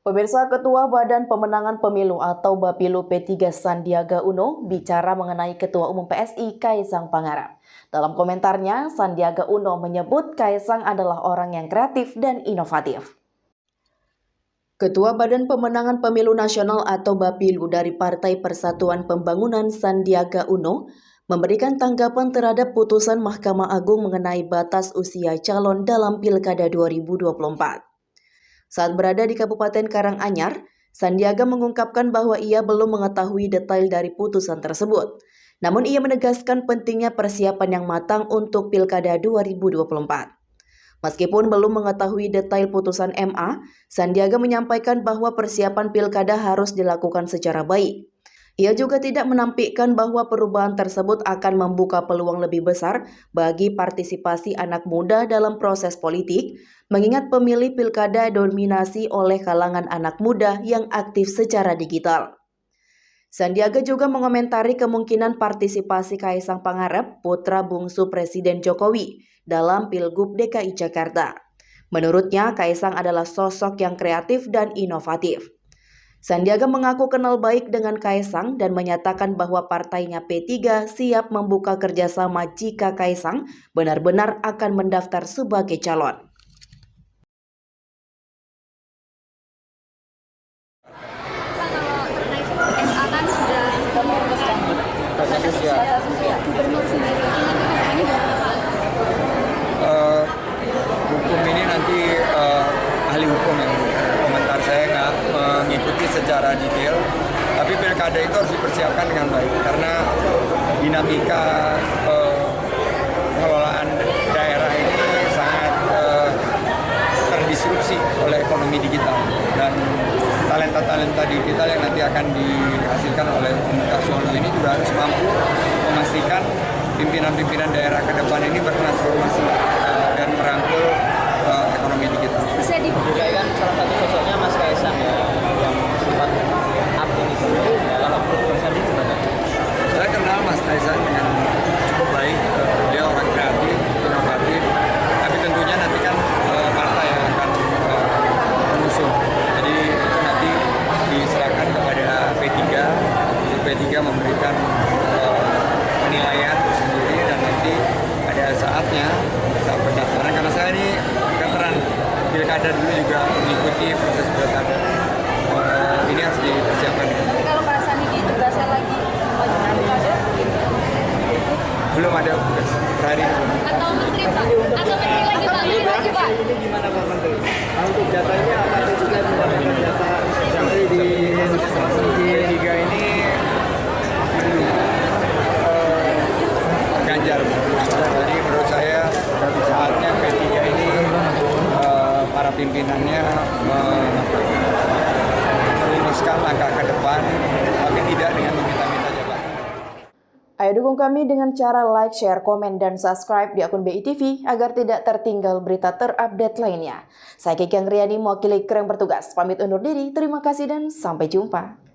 Pemirsa, Ketua Badan Pemenangan Pemilu atau Bapilu P3 Sandiaga Uno bicara mengenai Ketua Umum PSI Kaisang Pangarep. Dalam komentarnya, Sandiaga Uno menyebut Kaisang adalah orang yang kreatif dan inovatif. Ketua Badan Pemenangan Pemilu Nasional atau Bapilu dari Partai Persatuan Pembangunan Sandiaga Uno memberikan tanggapan terhadap putusan Mahkamah Agung mengenai batas usia calon dalam Pilkada 2024. Saat berada di Kabupaten Karanganyar, Sandiaga mengungkapkan bahwa ia belum mengetahui detail dari putusan tersebut. Namun ia menegaskan pentingnya persiapan yang matang untuk Pilkada 2024. Meskipun belum mengetahui detail putusan MA, Sandiaga menyampaikan bahwa persiapan Pilkada harus dilakukan secara baik. Ia juga tidak menampikkan bahwa perubahan tersebut akan membuka peluang lebih besar bagi partisipasi anak muda dalam proses politik, mengingat pemilih Pilkada dominasi oleh kalangan anak muda yang aktif secara digital. Sandiaga juga mengomentari kemungkinan partisipasi Kaisang Pangarep, putra bungsu Presiden Jokowi, dalam Pilgub DKI Jakarta. Menurutnya, Kaisang adalah sosok yang kreatif dan inovatif. Sandiaga mengaku kenal baik dengan Kaisang dan menyatakan bahwa partainya P3 siap membuka kerjasama jika Kaisang benar-benar akan mendaftar sebagai calon. Gubernur sendiri ini berapa? Hukum ini nanti ahli hukum yang komentar, saya nggak mengikuti secara detail, tapi pilkada itu harus dipersiapkan dengan baik karena dinamika pengelolaan daerah ini sangat terdisrupsi oleh ekonomi digital dan talenta-talenta digital yang nanti akan dihasilkan oleh komunikasi ini juga harus mampu memastikan pimpinan-pimpinan daerah ke depan ini bertransformasi dan merangkul ekonomi digital. Bisa diberikan salah satu sosoknya Mas Kaisang ya, yang sempat aktif itu dalam program Sandi gimana? Saya kenal Mas Kaisang dengan cukup baik, dia orang kreatif, inovatif, tapi tentunya nanti kan partai yang akan mengusung. Jadi itu nanti diserahkan kepada P3, P3 memberikan penilaian sendiri dan nanti ada saatnya saat pendaftaran, karena saya ini veteran pilkada dulu juga mengikuti proses pilkada, ini harus dipersiapkan. Kalau Pak Sandi ditugaskan lagi maju pilkada? Belum ada hari Atau menteri Pak? Atau menteri lagi Pak? Menteri lagi Pak? Ini gimana Pak Menteri? Untuk jatahnya apa juga mendapatkan jatah menteri di P3 ini Ganjar. Jadi menurut saya saatnya P3 ini para pimpinannya meluruskan langkah ke depan, tapi tidak dengan meminta-minta jabatan. Ayo dukung kami dengan cara like, share, komen, dan subscribe di akun BITV agar tidak tertinggal berita terupdate lainnya. Saya Kiki Angriani, mewakili kru yang bertugas. Pamit undur diri, terima kasih dan sampai jumpa.